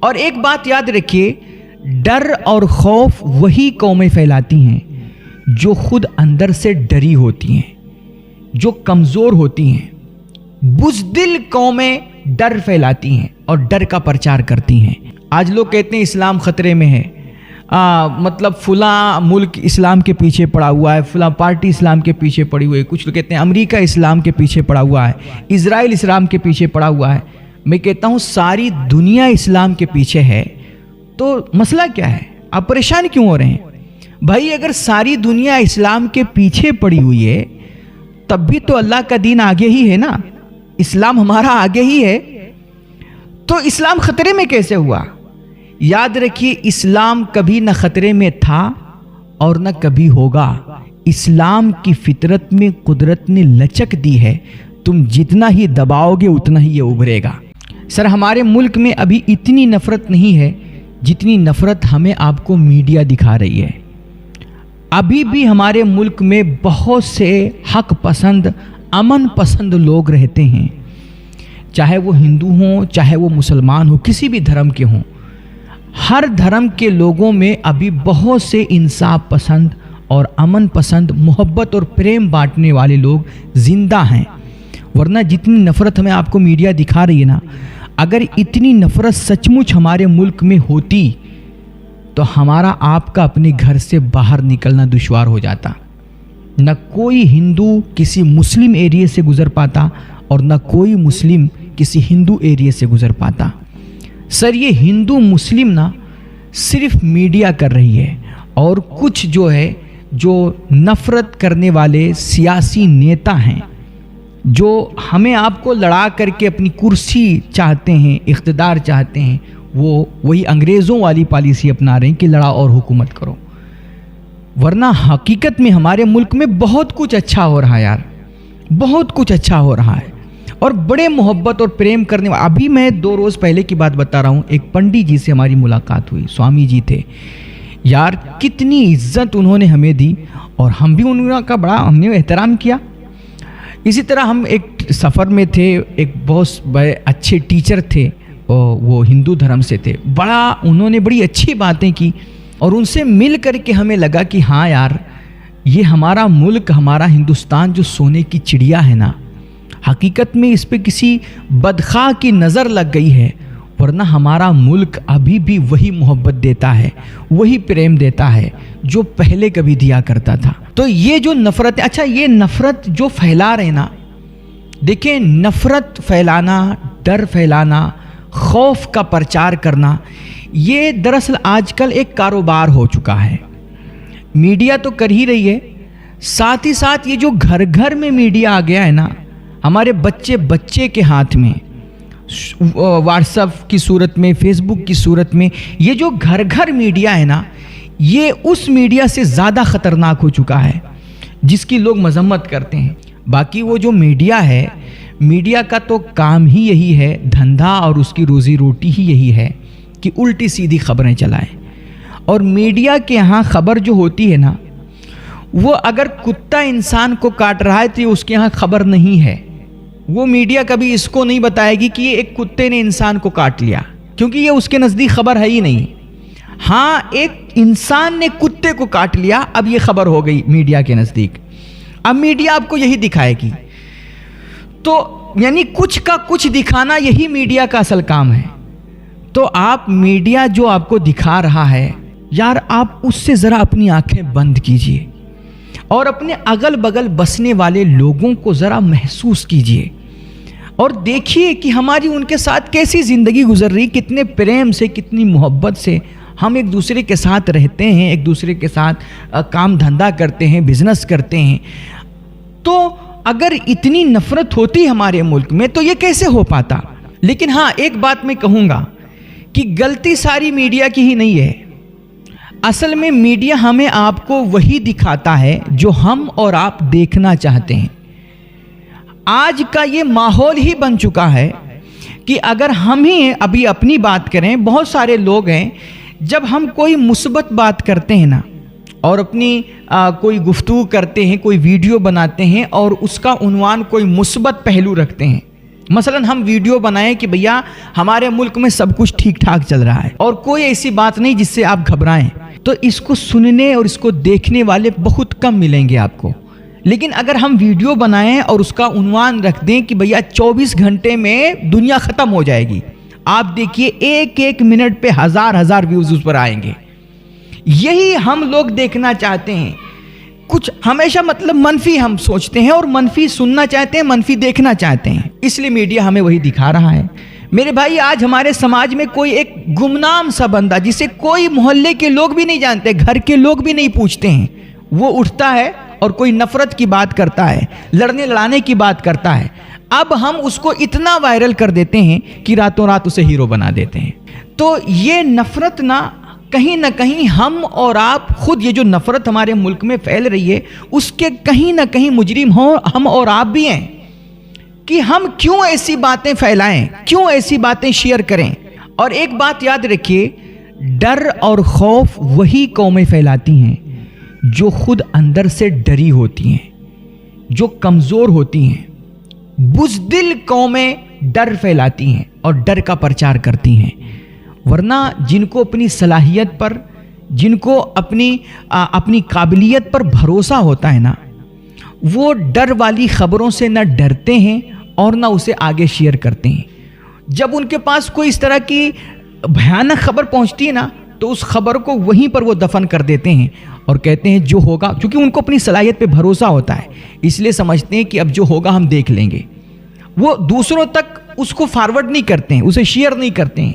اور ایک بات یاد رکھیے، ڈر اور خوف وہی قومیں پھیلاتی ہیں جو خود اندر سے ڈری ہوتی ہیں، جو کمزور ہوتی ہیں۔ بزدل قومیں ڈر پھیلاتی ہیں اور ڈر کا پرچار کرتی ہیں۔ آج لوگ کہتے ہیں اسلام خطرے میں ہے، مطلب فلاں ملک اسلام کے پیچھے پڑا ہوا ہے، فلاں پارٹی اسلام کے پیچھے پڑی ہوئی ہے۔ کچھ لوگ کہتے ہیں امریکہ اسلام کے پیچھے پڑا ہوا ہے، اسرائیل اسلام کے پیچھے پڑا ہوا ہے۔ میں کہتا ہوں ساری دنیا اسلام کے پیچھے ہے، تو مسئلہ کیا ہے؟ آپ پریشان کیوں ہو رہے ہیں؟ بھائی اگر ساری دنیا اسلام کے پیچھے پڑی ہوئی ہے تب بھی تو اللہ کا دین آگے ہی ہے نا، اسلام ہمارا آگے ہی ہے، تو اسلام خطرے میں کیسے ہوا؟ یاد رکھیے اسلام کبھی نہ خطرے میں تھا اور نہ کبھی ہوگا۔ اسلام کی فطرت میں قدرت نے لچک دی ہے، تم جتنا ہی دباؤ گے اتنا ہی یہ ابھرے گا۔ سر ہمارے ملک میں ابھی اتنی نفرت نہیں ہے جتنی نفرت ہمیں آپ کو میڈیا دکھا رہی ہے۔ ابھی بھی ہمارے ملک میں بہت سے حق پسند، امن پسند لوگ رہتے ہیں، چاہے وہ ہندو ہوں، چاہے وہ مسلمان ہوں، کسی بھی دھرم کے ہوں۔ ہر دھرم کے لوگوں میں ابھی بہت سے انصاف پسند اور امن پسند، محبت اور پریم بانٹنے والے لوگ زندہ ہیں، ورنہ جتنی نفرت ہمیں آپ کو میڈیا دکھا رہی ہے نا، اگر اتنی نفرت سچ مچ ہمارے ملک میں ہوتی تو ہمارا آپ کا اپنے گھر سے باہر نکلنا دشوار ہو جاتا۔ نہ کوئی ہندو کسی مسلم ایریے سے گزر پاتا اور نہ کوئی مسلم کسی ہندو ایریے سے گزر پاتا۔ سر یہ ہندو مسلم نا صرف میڈیا کر رہی ہے، اور کچھ جو نفرت کرنے والے سیاسی نیتا ہیں جو ہمیں آپ کو لڑا کر کے اپنی کرسی چاہتے ہیں، اقتدار چاہتے ہیں، وہ وہی انگریزوں والی پالیسی اپنا رہے ہیں کہ لڑا اور حکومت کرو، ورنہ حقیقت میں ہمارے ملک میں بہت کچھ اچھا ہو رہا ہے یار، بہت کچھ اچھا ہو رہا ہے، اور بڑے محبت اور پریم کرنے والے۔ ابھی میں 2 روز پہلے کی بات بتا رہا ہوں، ایک پنڈت جی سے ہماری ملاقات ہوئی، سوامی جی تھے یار، کتنی عزت انہوں نے ہمیں دی اور ہم بھی ان کا بڑا ہم نے احترام کیا۔ اسی طرح ہم ایک سفر میں تھے، ایک بہت بڑے اچھے ٹیچر تھے، وہ ہندو دھرم سے تھے، انہوں نے بڑی اچھی باتیں کی، اور ان سے مل کر کے ہمیں لگا کہ ہاں یار یہ ہمارا ملک، ہمارا ہندوستان جو سونے کی چڑیا ہے نا، حقیقت میں اس پہ کسی بدخواہ کی نظر لگ گئی ہے، ورنہ ہمارا ملک ابھی بھی وہی محبت دیتا ہے، وہی پریم دیتا ہے جو پہلے کبھی دیا کرتا تھا۔ تو یہ جو نفرت، اچھا یہ نفرت جو پھیلا رہے نا، دیکھیں نفرت پھیلانا، ڈر پھیلانا، خوف کا پرچار کرنا، یہ دراصل آج کل ایک کاروبار ہو چکا ہے۔ میڈیا تو کر ہی رہی ہے، ساتھ ہی ساتھ یہ جو گھر گھر میں میڈیا آ گیا ہے نا، ہمارے بچے کے ہاتھ میں، واٹس ایپ کی صورت میں، فیس بک کی صورت میں، یہ جو گھر گھر میڈیا ہے نا، یہ اس میڈیا سے زیادہ خطرناک ہو چکا ہے جس کی لوگ مذمت کرتے ہیں۔ باقی وہ جو میڈیا ہے، میڈیا کا تو کام ہی یہی ہے، دھندا اور اس کی روزی روٹی ہی یہی ہے کہ الٹی سیدھی خبریں چلائیں۔ اور میڈیا کے ہاں خبر جو ہوتی ہے نا، وہ اگر کتا انسان کو کاٹ رہا ہے تو یہ اس کے ہاں خبر نہیں ہے، وہ میڈیا کبھی اس کو نہیں بتائے گی کہ یہ ایک کتے نے انسان کو کاٹ لیا، کیونکہ یہ اس کے نزدیک خبر ہے ہی نہیں۔ ہاں ایک انسان نے کتے کو کاٹ لیا، اب یہ خبر ہو گئی میڈیا کے نزدیک، اب میڈیا آپ کو یہی دکھائے گی۔ تو یعنی کچھ کا کچھ دکھانا یہی میڈیا کا اصل کام ہے۔ تو آپ میڈیا جو آپ کو دکھا رہا ہے یار، آپ اس سے ذرا اپنی آنکھیں بند کیجئے اور اپنے اگل بگل بسنے والے لوگوں کو ذرا محسوس کیجئے اور دیکھیے کہ ہماری ان کے ساتھ کیسی زندگی گزر رہی، کتنے پریم سے، کتنی محبت سے ہم ایک دوسرے کے ساتھ رہتے ہیں، ایک دوسرے کے ساتھ کام دھندا کرتے ہیں، بزنس کرتے ہیں۔ تو اگر اتنی نفرت ہوتی ہمارے ملک میں تو یہ کیسے ہو پاتا؟ لیکن ہاں ایک بات میں کہوں گا کہ غلطی ساری میڈیا کی ہی نہیں ہے۔ اصل میں میڈیا ہمیں آپ کو وہی دکھاتا ہے جو ہم اور آپ دیکھنا چاہتے ہیں۔ آج کا یہ ماحول ہی بن چکا ہے کہ اگر ہم ہی ابھی اپنی بات کریں، بہت سارے لوگ ہیں جب ہم کوئی مثبت بات کرتے ہیں نا اور اپنی کوئی گفتگو کرتے ہیں، کوئی ویڈیو بناتے ہیں اور اس کا عنوان کوئی مثبت پہلو رکھتے ہیں، مثلا ہم ویڈیو بنائیں کہ بھیا ہمارے ملک میں سب کچھ ٹھیک ٹھاک چل رہا ہے اور کوئی ایسی بات نہیں جس سے آپ گھبرائیں، تو اس کو سننے اور اس کو دیکھنے والے بہت کم ملیں گے آپ کو۔ لیکن اگر ہم ویڈیو بنائیں اور اس کا عنوان رکھ دیں کہ بھیا 24 گھنٹے میں دنیا ختم ہو جائے گی، آپ دیکھیے ایک ایک منٹ پہ ہزار ویوز اس پر آئیں گے۔ یہی ہم لوگ دیکھنا چاہتے ہیں۔ کچھ ہمیشہ مطلب منفی ہم سوچتے ہیں اور منفی سننا چاہتے ہیں، منفی دیکھنا چاہتے ہیں، اس لیے میڈیا ہمیں وہی دکھا رہا ہے۔ میرے بھائی آج ہمارے سماج میں کوئی ایک گمنام سا بندہ جسے کوئی محلے کے لوگ بھی نہیں جانتے، گھر کے لوگ بھی نہیں پوچھتے ہیں، وہ اٹھتا ہے اور کوئی نفرت کی بات کرتا ہے، لڑنے لڑانے کی بات کرتا ہے۔ اب ہم اس کو اتنا وائرل کر دیتے ہیں کہ راتوں رات اسے ہیرو بنا دیتے ہیں۔ تو یہ نفرت نہ کہیں ہم اور آپ خود، یہ جو نفرت ہمارے ملک میں پھیل رہی ہے اس کے کہیں نہ کہیں مجرم ہم اور آپ بھی ہیں کہ ہم کیوں ایسی باتیں پھیلائیں، کیوں ایسی باتیں شیئر کریں۔ اور ایک بات یاد رکھیے، ڈر اور خوف وہی قومیں پھیلاتی ہیں جو خود اندر سے ڈری ہوتی ہیں، جو کمزور ہوتی ہیں۔ بزدل قومیں ڈر پھیلاتی ہیں اور ڈر کا پرچار کرتی ہیں، ورنہ جن کو اپنی صلاحیت پر، جن کو اپنی قابلیت پر بھروسہ ہوتا ہے نا، وہ ڈر والی خبروں سے نہ ڈرتے ہیں اور نہ اسے آگے شیئر کرتے ہیں۔ جب ان کے پاس کوئی اس طرح کی بھیانک خبر پہنچتی ہے نا تو اس خبر کو وہیں پر وہ دفن کر دیتے ہیں اور کہتے ہیں جو ہوگا، کیونکہ ان کو اپنی صلاحیت پہ بھروسہ ہوتا ہے، اس لیے سمجھتے ہیں کہ اب جو ہوگا ہم دیکھ لیں گے۔ وہ دوسروں تک اس کو فارورڈ نہیں کرتے ہیں، اسے شیئر نہیں کرتے ہیں۔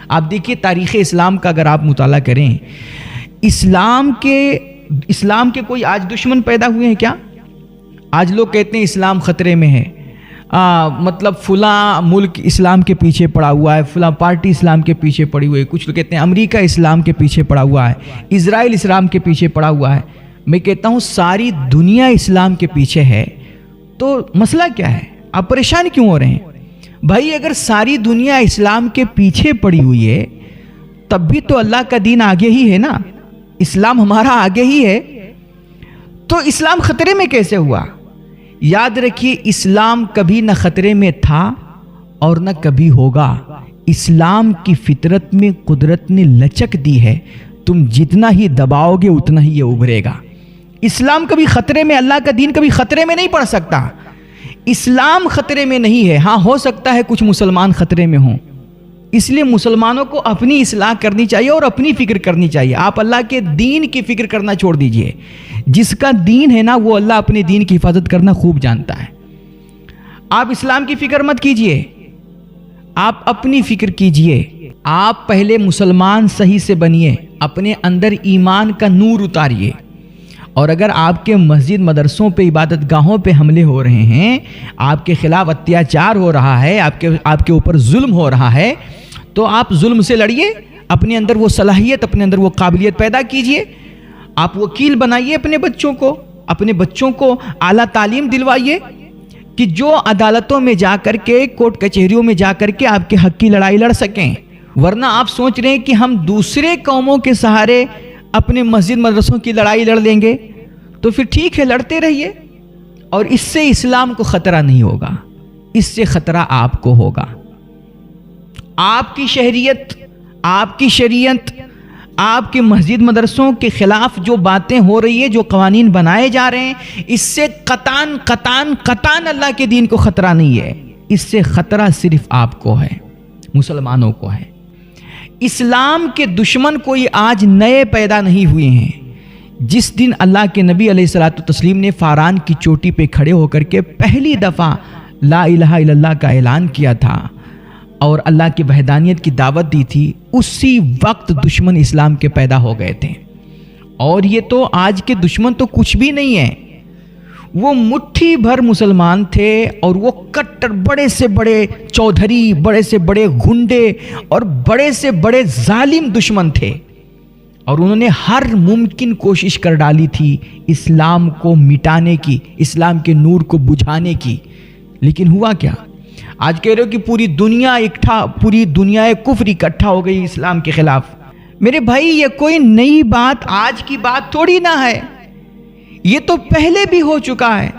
آپ دیکھیے تاریخ اسلام کا اگر آپ مطالعہ کریں، اسلام کے کوئی آج دشمن پیدا ہوئے ہیں کیا؟ آج لوگ کہتے ہیں اسلام خطرے میں ہے، مطلب فلاں ملک اسلام کے پیچھے پڑا ہوا ہے، فلاں پارٹی اسلام کے پیچھے پڑی ہوئی ہے، کچھ لوگ کہتے ہیں امریکہ اسلام کے پیچھے پڑا ہوا ہے، اسرائیل اسلام کے پیچھے پڑا ہوا ہے۔ میں کہتا ہوں ساری دنیا اسلام کے پیچھے ہے، تو مسئلہ کیا ہے؟ آپ پریشان کیوں ہو رہے ہیں؟ بھائی اگر ساری دنیا اسلام کے پیچھے پڑی ہوئی ہے تب بھی تو اللہ کا دین آگے ہی ہے نا، اسلام ہمارا آگے ہی ہے، تو اسلام خطرے میں کیسے ہوا؟ یاد رکھیے اسلام کبھی نہ خطرے میں تھا اور نہ کبھی ہوگا۔ اسلام کی فطرت میں قدرت نے لچک دی ہے، تم جتنا ہی دباؤ گے اتنا ہی یہ ابھرے گا۔ اسلام کبھی خطرے میں، اللہ کا دین کبھی خطرے میں نہیں پڑ سکتا۔ اسلام خطرے میں نہیں ہے، ہاں ہو سکتا ہے کچھ مسلمان خطرے میں ہوں، اس لیے مسلمانوں کو اپنی اصلاح کرنی چاہیے اور اپنی فکر کرنی چاہیے۔ آپ اللہ کے دین کی فکر کرنا چھوڑ دیجئے، جس کا دین ہے نا وہ اللہ اپنے دین کی حفاظت کرنا خوب جانتا ہے۔ آپ اسلام کی فکر مت کیجئے، آپ اپنی فکر کیجئے۔ آپ پہلے مسلمان صحیح سے بنیے، اپنے اندر ایمان کا نور اتاریے، اور اگر آپ کے مسجد مدرسوں پہ، عبادت گاہوں پہ حملے ہو رہے ہیں، آپ کے خلاف اتیاچار ہو رہا ہے، آپ کے اوپر ظلم ہو رہا ہے، تو آپ ظلم سے لڑیے، اپنے اندر وہ صلاحیت، اپنے اندر وہ قابلیت پیدا کیجئے۔ آپ وکیل بنائیے اپنے بچوں کو اعلیٰ تعلیم دلوائیے کہ جو عدالتوں میں جا کر کے، کورٹ کچہریوں میں جا کر کے آپ کے حق کی لڑائی لڑ سکیں۔ ورنہ آپ سوچ رہے ہیں کہ ہم دوسرے قوموں کے سہارے اپنے مسجد مدرسوں کی لڑائی لڑ لیں گے، تو پھر ٹھیک ہے، لڑتے رہیے، اور اس سے اسلام کو خطرہ نہیں ہوگا، اس سے خطرہ آپ کو ہوگا۔ آپ کی شہریت، آپ کی شریعت، آپ کے مسجد مدرسوں کے خلاف جو باتیں ہو رہی ہیں، جو قوانین بنائے جا رہے ہیں، اس سے قطعاً اللہ کے دین کو خطرہ نہیں ہے، اس سے خطرہ صرف آپ کو ہے، مسلمانوں کو ہے۔ اسلام کے دشمن کوئی آج نئے پیدا نہیں ہوئے ہیں۔ جس دن اللہ کے نبی علیہ الصلوۃ والتسلیم نے فاران کی چوٹی پہ کھڑے ہو کر کے پہلی دفعہ لا الہ الا اللہ کا اعلان کیا تھا اور اللہ کی وحدانیت کی دعوت دی تھی، اسی وقت دشمن اسلام کے پیدا ہو گئے تھے۔ اور یہ تو آج کے دشمن تو کچھ بھی نہیں ہے، وہ مٹھی بھر مسلمان تھے، اور وہ کٹر بڑے سے بڑے چودھری، بڑے سے بڑے گنڈے اور بڑے سے بڑے ظالم دشمن تھے، اور انہوں نے ہر ممکن کوشش کر ڈالی تھی اسلام کو مٹانے کی، اسلام کے نور کو بجھانے کی، لیکن ہوا کیا؟ آج کہہ رہے ہو کہ پوری دنیا کفر اکٹھا ہو گئی اسلام کے خلاف۔ میرے بھائی یہ کوئی نئی بات، آج کی بات تھوڑی نہ ہے، یہ تو پہلے بھی ہو چکا ہے۔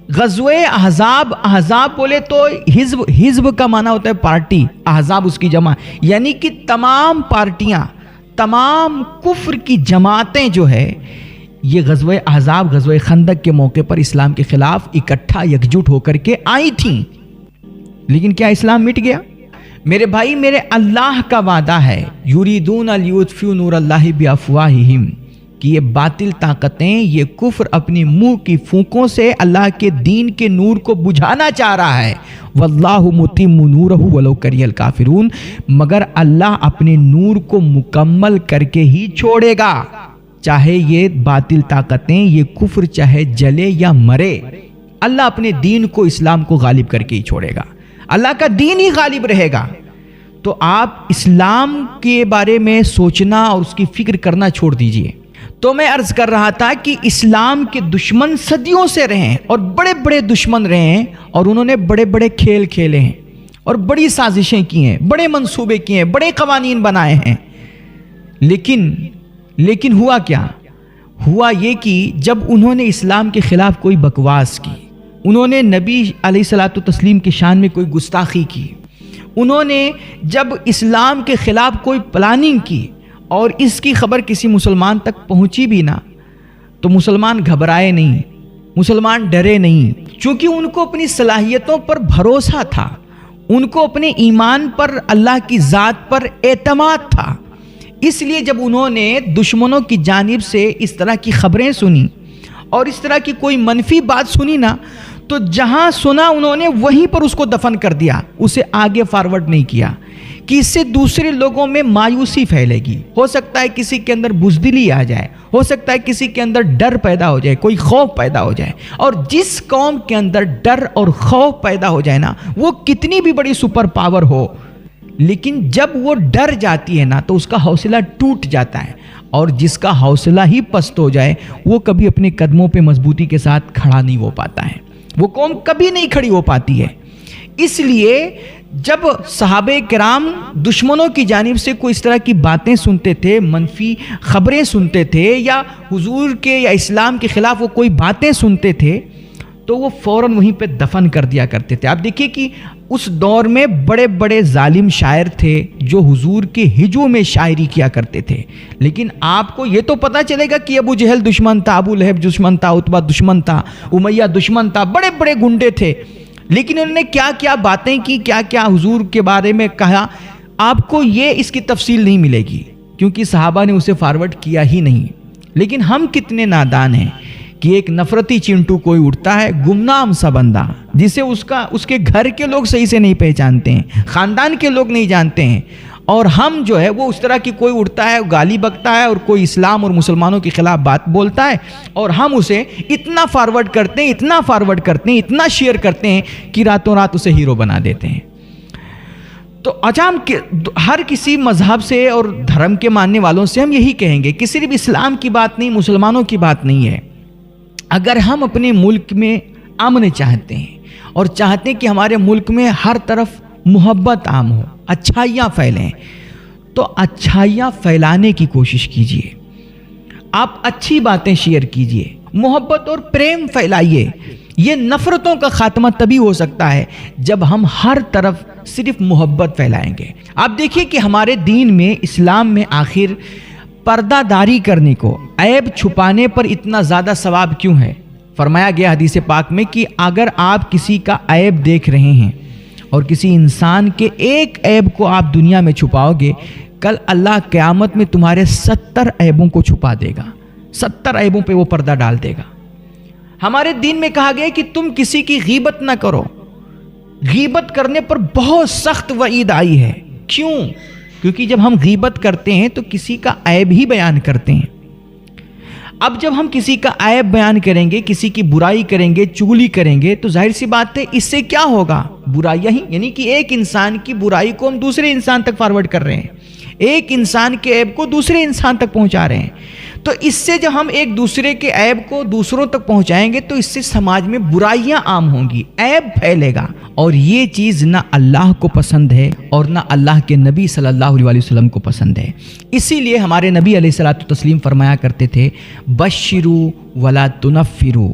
غزوہ احزاب، احزاب بولے تو حزب، حزب کا معنی ہوتا ہے پارٹی، احزاب اس کی جمع، یعنی کہ تمام پارٹیاں، تمام کفر کی جماعتیں جو ہے یہ غزوہ احزاب، غزوہ خندق کے موقع پر اسلام کے خلاف اکٹھا یکجٹ ہو کر کے آئی تھیں۔ لیکن کیا اسلام مٹ گیا؟ میرے بھائی، میرے اللہ کا وعدہ ہے یریدون لیطفئوا نور اللہ بافواہہم، کہ یہ باطل طاقتیں، یہ کفر اپنی منہ کی پھونکوں سے اللہ کے دین کے نور کو بجھانا چاہ رہا ہے۔ واللہ متم نورہ ولو کری الکافرون، مگر اللہ اپنے نور کو مکمل کر کے ہی چھوڑے گا، چاہے یہ باطل طاقتیں، یہ کفر چاہے جلے یا مرے، اللہ اپنے دین کو، اسلام کو غالب کر کے ہی چھوڑے گا، اللہ کا دین ہی غالب رہے گا۔ تو آپ اسلام کے بارے میں سوچنا اور اس کی فکر کرنا چھوڑ دیجئے۔ تو میں عرض کر رہا تھا کہ اسلام کے دشمن صدیوں سے رہے ہیں اور بڑے بڑے دشمن رہے ہیں، اور انہوں نے بڑے بڑے کھیل کھیلے ہیں اور بڑی سازشیں کی ہیں، بڑے منصوبے کیے ہیں، بڑے قوانین بنائے ہیں، لیکن ہوا کیا؟ ہوا یہ کہ جب انہوں نے اسلام کے خلاف کوئی بکواس کی، انہوں نے نبی علیہ الصلوۃ والتسلیم کی شان میں کوئی گستاخی کی، انہوں نے جب اسلام کے خلاف کوئی پلاننگ کی اور اس کی خبر کسی مسلمان تک پہنچی بھی نہ، تو مسلمان گھبرائے نہیں، مسلمان ڈرے نہیں، چونکہ ان کو اپنی صلاحیتوں پر بھروسہ تھا، ان کو اپنے ایمان پر، اللہ کی ذات پر اعتماد تھا۔ اس لیے جب انہوں نے دشمنوں کی جانب سے اس طرح کی خبریں سنی اور اس طرح کی کوئی منفی بات سنی نا، تو جہاں سنا انہوں نے وہیں پر اس کو دفن کر دیا، اسے آگے فارورڈ نہیں کیا، کہ اس سے دوسرے لوگوں میں مایوسی پھیلے گی، ہو سکتا ہے کسی کے اندر بزدلی آ جائے، ہو سکتا ہے کسی کے اندر ڈر پیدا ہو جائے، کوئی خوف پیدا ہو جائے، اور جس قوم کے اندر ڈر اور خوف پیدا ہو جائے نا، وہ کتنی بھی بڑی سپر پاور ہو، لیکن جب وہ ڈر جاتی ہے نا تو اس کا حوصلہ ٹوٹ جاتا ہے، اور جس کا حوصلہ ہی پست ہو جائے وہ کبھی اپنے قدموں پہ مضبوطی کے ساتھ کھڑا نہیں ہو پاتا ہے، وہ قوم کبھی نہیں کھڑی ہو پاتی ہے۔ اس لیے جب صحابہ کرام دشمنوں کی جانب سے کوئی اس طرح کی باتیں سنتے تھے، منفی خبریں سنتے تھے، یا حضور کے یا اسلام کے خلاف وہ کوئی باتیں سنتے تھے، تو وہ فوراً وہیں پہ دفن کر دیا کرتے تھے۔ آپ دیکھیے کہ اس دور میں بڑے بڑے ظالم شاعر تھے جو حضور کے ہجو میں شاعری کیا کرتے تھے، لیکن آپ کو یہ تو پتہ چلے گا کہ ابو جہل دشمن تھا، ابو لہب دشمن تھا، عتبہ دشمن تھا، امیہ دشمن تھا، بڑے بڑے گنڈے تھے، لیکن انہوں نے کیا کیا باتیں کی، کیا کیا حضور کے بارے میں کہا، آپ کو یہ اس کی تفصیل نہیں ملے گی، کیونکہ صحابہ نے اسے فارورڈ کیا ہی نہیں۔ لیکن ہم کتنے نادان ہیں کہ ایک نفرتی چنٹو کوئی اٹھتا ہے، گمنام سا بندہ، جسے اس کے گھر کے لوگ صحیح سے نہیں پہچانتے ہیں، خاندان کے لوگ نہیں جانتے ہیں، اور ہم جو ہے وہ اس طرح کی کوئی اٹھتا ہے، گالی بکتا ہے، اور کوئی اسلام اور مسلمانوں کے خلاف بات بولتا ہے، اور ہم اسے اتنا فارورڈ کرتے ہیں، اتنا فارورڈ کرتے ہیں، اتنا شیئر کرتے ہیں کہ راتوں رات اسے ہیرو بنا دیتے ہیں۔ تو اچھا، ہم ہر کسی مذہب سے اور دھرم کے ماننے والوں سے ہم یہی کہیں گے کہ صرف اسلام کی بات نہیں، مسلمانوں کی بات نہیں ہے۔ اگر ہم اپنے ملک میں امن چاہتے ہیں اور چاہتے ہیں کہ ہمارے ملک میں ہر طرف محبت عام ہو، اچھائیاں پھیلیں، تو اچھائیاں پھیلانے کی کوشش کیجیے، آپ اچھی باتیں شیئر کیجیے، محبت اور پریم پھیلائیے۔ یہ نفرتوں کا خاتمہ تبھی ہو سکتا ہے جب ہم ہر طرف صرف محبت پھیلائیں گے۔ آپ دیکھیے کہ ہمارے دین میں، اسلام میں آخر پردہ داری کرنے کو، عیب چھپانے پر اتنا زیادہ ثواب کیوں ہے؟ فرمایا گیا حدیث پاک میں کہ اگر آپ کسی کا عیب دیکھ رہے ہیں اور کسی انسان کے ایک عیب کو آپ دنیا میں چھپاؤ گے، کل اللہ قیامت میں تمہارے 70 عیبوں کو چھپا دے گا، 70 عیبوں پہ وہ پردہ ڈال دے گا۔ ہمارے دین میں کہا گیا کہ تم کسی کی غیبت نہ کرو، غیبت کرنے پر بہت سخت وعید آئی ہے۔ کیوں؟ کیونکہ جب ہم غیبت کرتے ہیں تو کسی کا عیب ہی بیان کرتے ہیں۔ اب جب ہم کسی کا عیب بیان کریں گے، کسی کی برائی کریں گے، چغلی کریں گے، تو ظاہر سی بات ہے اس سے کیا ہوگا؟ برائیاں ہی، یعنی کہ ایک انسان کی برائی کو ہم دوسرے انسان تک فارورڈ کر رہے ہیں، ایک انسان کے عیب کو دوسرے انسان تک پہنچا رہے ہیں۔ تو اس سے جب ہم ایک دوسرے کے عیب کو دوسروں تک پہنچائیں گے تو اس سے سماج میں برائیاں عام ہوں گی، عیب پھیلے گا، اور یہ چیز نہ اللہ کو پسند ہے اور نہ اللہ کے نبی صلی اللہ علیہ وسلم کو پسند ہے۔ اسی لیے ہمارے نبی علیہ الصلوۃ والتسلیم فرمایا کرتے تھے، بشروا ولا تنفروا،